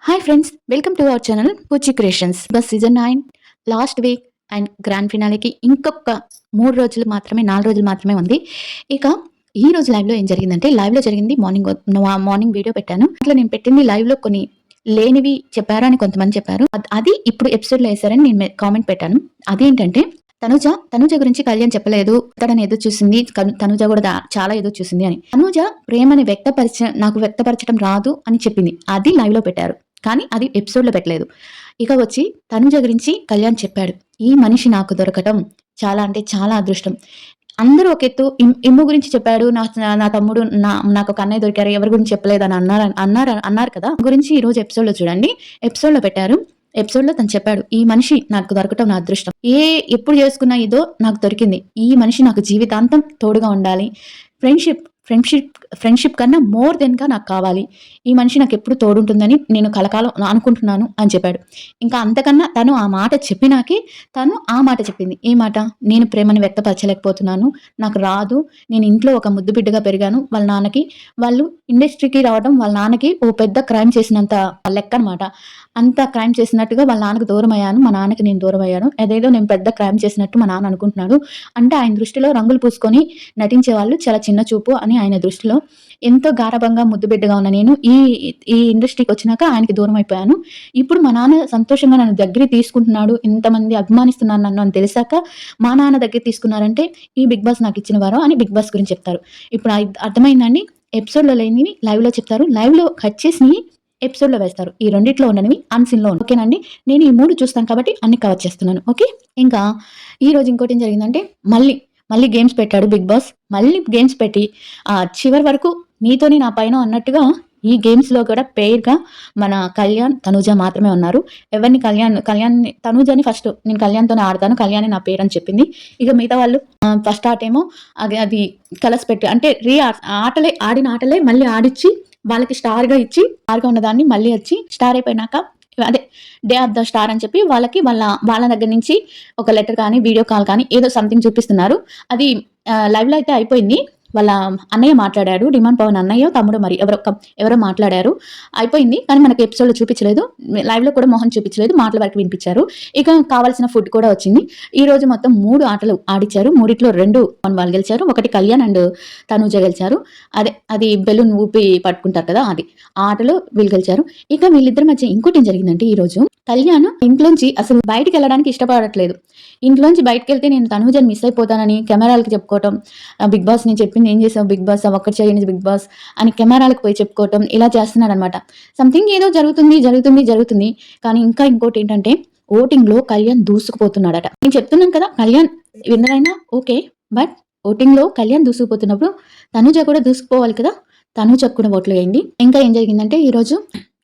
Hi friends, welcome to our channel Poochi creations. Boss season 9 last week and grand ఫినాలేకి ఇంకొక 3 రోజులు మాత్రమే 4 రోజులు మాత్రమే ఉంది. ఇక ఈ రోజు లైవ్లో ఏం జరిగిందంటే, లైవ్లో జరిగింది మార్నింగ్ వీడియో పెట్టాను. అట్లా నేను పెట్టింది లైవ్లో కొన్ని లేనివి చెప్పారు అని కొంతమంది చెప్పారు. అది ఇప్పుడు ఎపిసోడ్లో వేసారని నేను కామెంట్ పెట్టాను. అదేంటంటే, తనుజ గురించి కళ్యాణ్ చెప్పలేదు, తనని ఎదురు చూసింది, తనుజ కూడా చాలా ఎదురు చూసింది అని. తనుజ ప్రేమని నాకు వ్యక్తపరచడం రాదు అని చెప్పింది. అది లైవ్ లో పెట్టారు, కానీ అది ఎపిసోడ్ లో పెట్టలేదు. ఇక వచ్చి తనుజ గురించి కళ్యాణ్ చెప్పాడు, ఈ మనిషి నాకు దొరకటం చాలా అంటే చాలా అదృష్టం. అందరూ ఒక ఎత్తు ఇమ్ము గురించి చెప్పాడు, నా తమ్ముడు నాకు ఒక అన్నయ్య దొరికారు, ఎవరి గురించి చెప్పలేదు అని అన్నారు కదా. గురించి ఈ రోజు ఎపిసోడ్ లో చూడండి, ఎపిసోడ్ లో పెట్టారు. ఎపిసోడ్ లో తను చెప్పాడు, ఈ మనిషి నాకు దొరకటం నా అదృష్టం. ఎప్పుడు చేసుకున్న ఇదో నాకు దొరికింది. ఈ మనిషి నాకు జీవితాంతం తోడుగా ఉండాలి. ఫ్రెండ్షిప్ కన్నా మోర్ దెన్ గా నాకు కావాలి. ఈ మనిషి నాకు ఎప్పుడు తోడుంటుందని నేను కలకాలం అనుకుంటున్నాను అని చెప్పాడు. ఇంకా అంతకన్నా తను ఆ మాట చెప్పినాకే తను ఆ మాట చెప్పింది. ఏ మాట? నేను ప్రేమని వ్యక్తపరచలేకపోతున్నాను, నాకు రాదు, నేను ఇంట్లో ఒక ముద్దు బిడ్డగా పెరిగాను. వాళ్ళ నాన్నకి, వాళ్ళు ఇండస్ట్రీకి రావడం వాళ్ళ నాన్నకి ఓ పెద్ద క్రైమ్ చేసినంత లెక్క అనమాట. అంత క్రైమ్ చేసినట్టుగా వాళ్ళ నాన్నకు దూరం అయ్యాను, మా నాన్నకి నేను దూరం అయ్యాను. అదేదో నేను పెద్ద క్రైమ్ చేసినట్టు మా నాన్న అనుకుంటున్నాడు. అంటే ఆయన దృష్టిలో రంగులు పూసుకొని నటించే వాళ్ళు చాలా చిన్న చూపు అని ఆయన దృష్టిలో. ఎంతో గారాబంగా ముద్దుబిడ్డగా ఉన్న నేను ఈ ఇండస్ట్రీకి వచ్చినాక ఆయనకి దూరం అయిపోయాను. ఇప్పుడు మా నాన్న సంతోషంగా నన్ను దగ్గర తీసుకుంటున్నాడు, ఇంతమంది అభిమానిస్తున్నారు నన్ను అని తెలిసాక మా నాన్న దగ్గర తీసుకున్నారంటే ఈ బిగ్ బాస్ నాకు ఇచ్చిన వారు అని బిగ్ బాస్ గురించి చెప్తారు. ఇప్పుడు అర్థమైందండి. ఎపిసోడ్లో లేనివి లైవ్ లో చెప్తారు, లైవ్ లో కట్ చేసి ఎపిసోడ్ లో వేస్తారు. ఈ రెండిట్లో ఉండనివి అన్సిన్ లో. ఓకేనండి, నేను ఈ 3 చూస్తాను కాబట్టి అన్ని కవర్ చేస్తున్నాను. ఓకే, ఇంకా ఈ రోజు ఇంకోటి ఏం జరిగిందంటే, మళ్ళీ గేమ్స్ పెట్టాడు బిగ్ బాస్. మళ్ళీ గేమ్స్ పెట్టి చివరి వరకు నీతోని నా పైన అన్నట్టుగా ఈ గేమ్స్ లో కూడా పేర్ గా మన కళ్యాణ్ తనుజ మాత్రమే ఉన్నారు. ఎవరిని కళ్యాణ్ తనుజని ఫస్ట్ నేను కళ్యాణ్తోనే ఆడతాను, కళ్యాణ్ నా పేరు అని చెప్పింది. ఇక మిగతా వాళ్ళు ఫస్ట్ ఆట ఏమో అది కలర్స్ పెట్టి అంటే ఆడిన ఆటలే మళ్ళీ ఆడిచ్చి వాళ్ళకి స్టార్ గా ఇచ్చి, స్టార్ గా ఉన్నదాన్ని మళ్ళీ వచ్చి స్టార్ అయిపోయినాక అదే డే ఆఫ్ ద స్టార్ అని చెప్పి వాళ్ళ దగ్గర నుంచి ఒక లెటర్ కానీ వీడియో కాల్ కానీ ఏదో సంథింగ్ చూపిస్తున్నారు. అది లైవ్ లో అయితే అయిపోయింది. వాళ్ళ అన్నయ్య మాట్లాడాడు, డిమాండ్ పవన్ అన్నయ్య తమ్ముడు మరి ఎవరో మాట్లాడారు, అయిపోయింది. కానీ మనకి ఎపిసోడ్ లో చూపించలేదు, లైవ్ లో కూడా మోహన్ చూపించలేదు, మాటల వరకు వినిపించారు. ఇక కావాల్సిన ఫుడ్ కూడా వచ్చింది. ఈ రోజు మొత్తం 3 ఆటలు ఆడిచ్చారు. 3లో 2 వాళ్ళు గెలిచారు, ఒకటి కళ్యాణ్ అండ్ తనూజ గెలిచారు. అది బెలూన్ ఊపి పట్టుకుంటారు కదా, అది ఆ ఆటలో వీళ్ళు గెలిచారు. ఇక వీళ్ళిద్దరి మధ్య ఇంకోటి ఏం జరిగిందంటే, ఈ రోజు కళ్యాణ్ ఇంట్లోంచి అసలు బయటికి వెళ్ళడానికి ఇష్టపడట్లేదు. ఇంట్లోంచి బయటకు వెళ్తే నేను తనూజని మిస్ అయిపోతానని కెమెరాలకి చెప్పుకోవటం, బిగ్ బాస్ నేను చెప్పింది ఏం చేసావు బిగ్ బాస్, ఒక్కటి చేయండి బిగ్ బాస్ అని కెమెరాలకు పోయి చెప్పుకోవటం, ఇలా చేస్తున్నాడు అనమాట. సంథింగ్ ఏదో జరుగుతుంది. కానీ ఇంకా ఇంకోటి ఏంటంటే, ఓటింగ్ లో కళ్యాణ్ దూసుకుపోతున్నాడట. నేను చెప్తున్నాను కదా, కళ్యాణ్ విన్నర్ అయినా ఓకే, బట్ ఓటింగ్ లో కళ్యాణ్ దూసుకుపోతున్నప్పుడు తనుజ కూడా దూసుకుపోవాలి కదా, తనుజకు కూడా ఓట్లు వేయండి. ఇంకా ఏం జరిగిందంటే, ఈ రోజు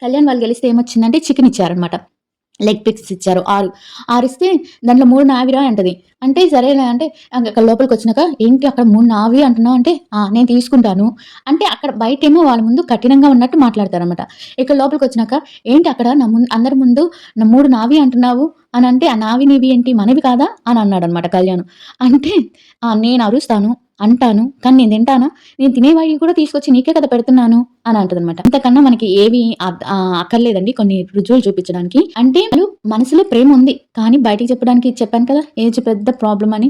కళ్యాణ్ వాళ్ళు గెలిస్తే ఏమొచ్చిందంటే చికెన్ ఇచ్చారనమాట. లెగ్ పిక్స్ ఇచ్చారు 6 ఇస్తే దాంట్లో 3 నావిరా అంటది. అంటే సరేలే అంటే అక్కడ లోపలికి వచ్చినాక, ఏంటి అక్కడ 3 నావి అంటున్నావు అంటే, నేను తీసుకుంటాను అంటే, అక్కడ బయటేమో వాళ్ళ ముందు కఠినంగా ఉన్నట్టు మాట్లాడతారనమాట. ఇక్కడ లోపలికి వచ్చినాక, ఏంటి అక్కడ అందరి ముందు 3 నావి అంటున్నావు అని అంటే, ఆ నావి నీవి ఏంటి మనవి కాదా అని అన్నాడనమాట కళ్యాణ్. అంటే నేను అరుస్తాను అంటాను, కానీ నేను తింటానా? నేను తినేవాడిని కూడా తీసుకొచ్చి నీకే కదా పెడుతున్నాను అని అంటదనమాట. ఇంతకన్నా మనకి ఏవి అక్కర్లేదండి కొన్ని రుజువులు చూపించడానికి. అంటే మనసులో ప్రేమ ఉంది, కానీ బయటికి చెప్పడానికి చెప్పాను కదా ఏజ్ పెద్ద ప్రాబ్లం అని.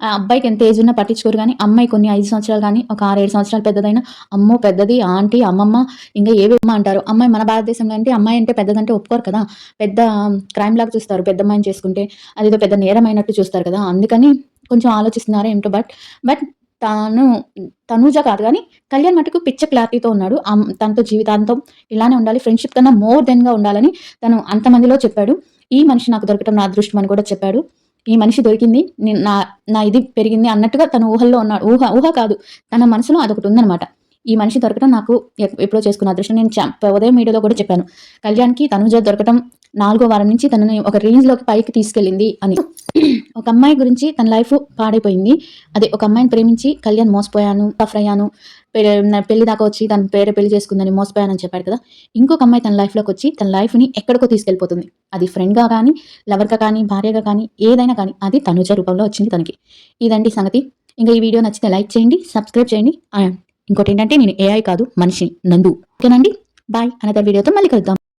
అబ్బాయికి ఎంత ఏజ్ ఉన్నా పట్టించుకోరు, కానీ అమ్మాయి కొన్ని 5 సంవత్సరాలు కానీ ఒక 6-7 సంవత్సరాలు పెద్దదైనా అమ్మో పెద్దది ఆంటీ అమ్మమ్మ ఇంకా ఏవేమో అంటారు. అమ్మాయి మన భారతదేశంలో అంటే అమ్మాయి అంటే పెద్దదంటే ఒప్పుకోరు కదా, పెద్ద క్రైమ్ లాగా చూస్తారు. పెద్ద అమ్మాయిని చేసుకుంటే అదేదో పెద్ద నేరమైనట్టు చూస్తారు కదా, అందుకని కొంచెం ఆలోచిస్తున్నారో ఏమిటో. బట్ తనూజ కాదు కానీ కళ్యాణ్ మటుకు పిచ్చ క్లారిటీతో ఉన్నాడు. తనతో జీవితాంతం ఇలానే ఉండాలి, ఫ్రెండ్షిప్ కన్నా మోర్ దెన్ గా ఉండాలని తను అంతమందిలో చెప్పాడు. ఈ మనిషి నాకు దొరకటం నా అదృష్టం అని కూడా చెప్పాడు. ఈ మనిషి దొరికింది, నా ఇది పెరిగింది అన్నట్టుగా తన ఊహల్లో ఉన్నాడు. ఊహ కాదు, తన మనసులో అదొకటి ఉందనమాట. ఈ మనిషి దొరకటం నాకు ఎప్పుడో చేసుకున్న అదృష్టం. నేను ఉదయం వీడియోలో కూడా చెప్పాను, కళ్యాణ్కి తనూజ దొరకటం 4వ వారం నుంచి తనని ఒక రేంజ్ లోకి పైకి తీసుకెళ్ళింది అని. ఒక అమ్మాయి గురించి తన లైఫ్ పాడైపోయింది. అదే ఒక అమ్మాయిని ప్రేమించి కళ్యాణ్ మోసపోయాను, సఫర్ అయ్యాను, పెళ్లి దాకా వచ్చి తన పెళ్లి చేసుకుందని మోసపోయానని చెప్పాడు కదా. ఇంకొక అమ్మాయి తన లైఫ్ లోకి వచ్చి తన లైఫ్ ని ఎక్కడికో తీసుకెళ్లిపోతుంది. అది ఫ్రెండ్ గా కానీ, లవర్ గా కానీ, భార్యగా కానీ, ఏదైనా కానీ అది తనుజ రూపంలో వచ్చింది తనకి. ఇదండి సంగతి. ఇంకా ఈ వీడియో నచ్చితే లైక్ చేయండి, సబ్స్క్రైబ్ చేయండి. ఇంకోటి ఏంటంటే, నేను ఏఐ కాదు మనిషిని, నందు. ఓకేనండి, బాయ్. అనదర్ వీడియోతో మళ్ళీ కలుద్దాం.